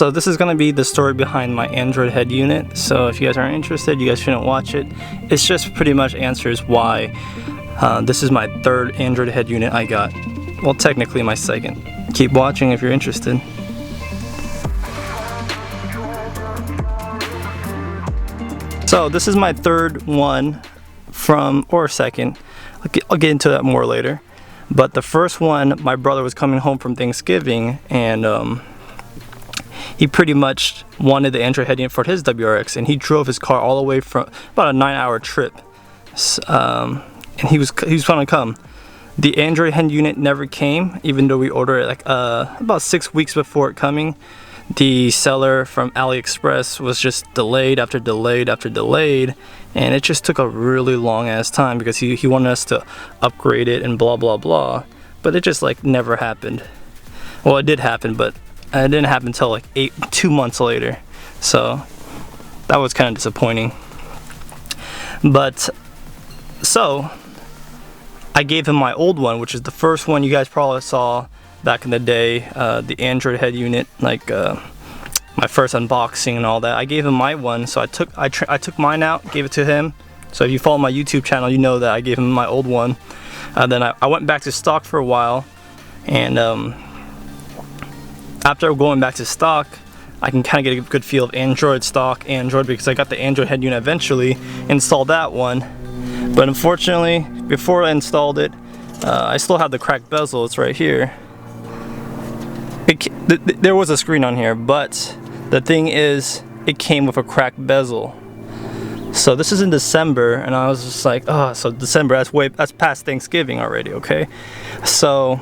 So this is going to be the story behind my Android head unit. So if you guys aren't interested, you guys shouldn't watch it. It's just pretty much answers why this is my third Android head unit I got. Well, technically my second. Keep watching if you're interested. So this is my third one or second. I'll get into that more later. But the first one, my brother was coming home from Thanksgiving, and he pretty much wanted the Android head unit for his WRX, and he drove his car all the way from about a 9-hour trip. And he was planning to come. The Android head unit never came, even though we ordered it like about 6 weeks before it coming. The seller from Aliexpress was just delayed after delayed after delayed, and it just took a really long ass time because he wanted us to upgrade it and blah blah blah, but it just like never happened. Well, it did happen, but it didn't happen until like 2 months later, so that was kind of disappointing. But so I gave him my old one, which is the first one you guys probably saw back in the day, the Android head unit, like my first unboxing and all that. I gave him my one, so I took mine out, gave it to him. So if you follow my YouTube channel, you know that I gave him my old one. Then I went back to stock for a while, and after going back to stock, I can kind of get a good feel of Android because I got the Android head unit eventually, installed that one. But unfortunately, before I installed it, I still have the cracked bezel. It's right here. There was a screen on here, but the thing is, it came with a cracked bezel. So this is in December, and I was just like, oh, so December, that's past Thanksgiving already, okay? So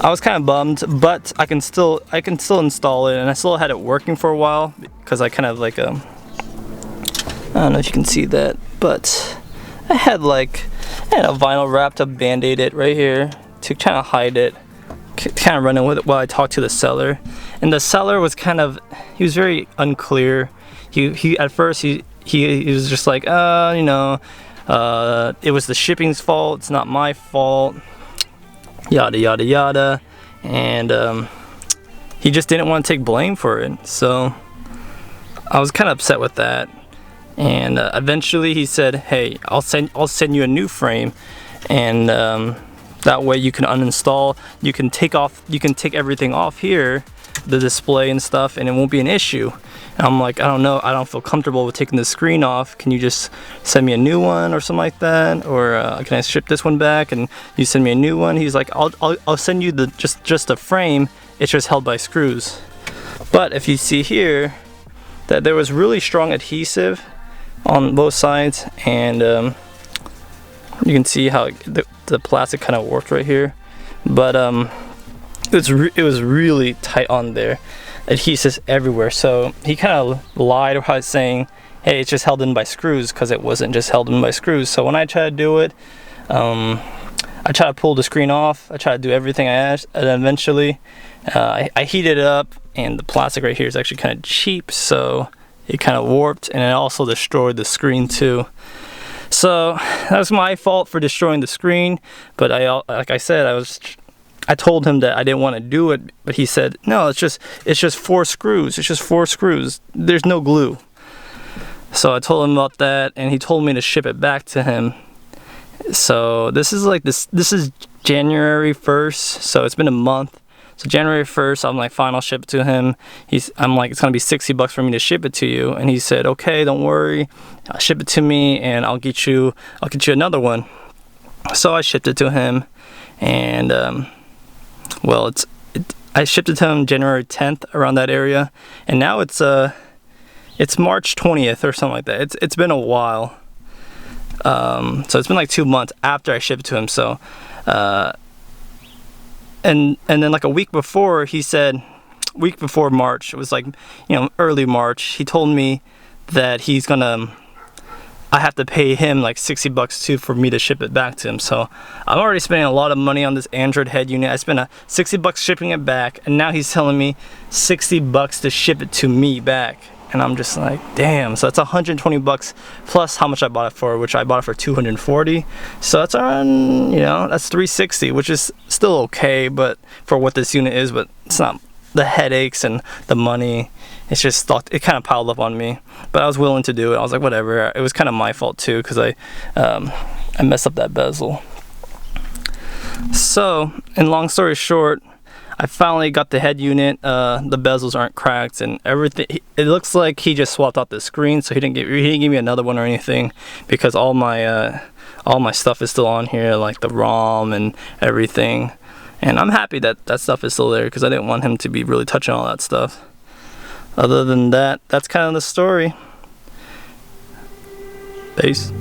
I was kind of bummed, but I can still install it, and I still had it working for a while because I kind of like I don't know if you can see that, but I had a vinyl wrap to band-aid it right here to kind of hide it, kind of running with it while I talked to the seller. And the seller was he was very unclear. He at first he was just like, you know, it was the shipping's fault, it's not my fault, yada yada yada, and he just didn't want to take blame for it. So I was kind of upset with that. And eventually he said, hey, I'll send you a new frame, and that way you can uninstall, you can take everything off here, the display and stuff, and it won't be an issue. And I'm like, I don't know, I don't feel comfortable with taking the screen off. Can you just send me a new one or something like that? Or can I ship this one back and you send me a new one? He's like, I'll send you just a frame, it's just held by screws. But if you see here that there was really strong adhesive on both sides, and you can see how the plastic kind of worked right here, but it was really tight on there, adhesives everywhere. So he kind of lied by saying, hey, it's just held in by screws, because it wasn't just held in by screws. So when I tried to do it, I tried to pull the screen off, I tried to do everything I asked, and eventually I heated it up, and the plastic right here is actually kind of cheap, so it kind of warped, and it also destroyed the screen too. So that was my fault for destroying the screen. But like I said, I told him that I didn't want to do it, but he said, no, it's just 4 screws. It's just 4 screws. There's no glue. So I told him about that, and he told me to ship it back to him. So this is January 1st, so it's been a month. So January 1st, I'm like, fine, I'll ship it to him. I'm like, it's gonna be $60 for me to ship it to you. And he said, okay, don't worry, I'll ship it to me, and I'll get you another one. So I shipped it to him, and well, I shipped it to him January 10th, around that area, and now it's March 20th or something like that. It's been a while. So it's been like 2 months after I shipped it to him. So and then like a week before, he said, week before March, it was like, you know, early March, he told me that I have to pay him like $60 too for me to ship it back to him. So I'm already spending a lot of money on this Android head unit. I spent $60 shipping it back, and now he's telling me $60 to ship it to me back. And I'm just like, damn. So that's $120 plus how much I bought it for, which I bought it for $240. So that's around, you know, that's $360, which is still okay, but for what this unit is, but it's not the headaches and the money, it's just it kind of piled up on me. But I was willing to do it. I was like, whatever. It was kind of my fault too, because I messed up that bezel. So, in long story short, I finally got the head unit. The bezels aren't cracked and everything. It looks like he just swapped out the screen, so he didn't give me another one or anything, because all my stuff is still on here, like the ROM and everything. And I'm happy that that stuff is still there, because I didn't want him to be really touching all that stuff. Other than that, that's kind of the story. Peace.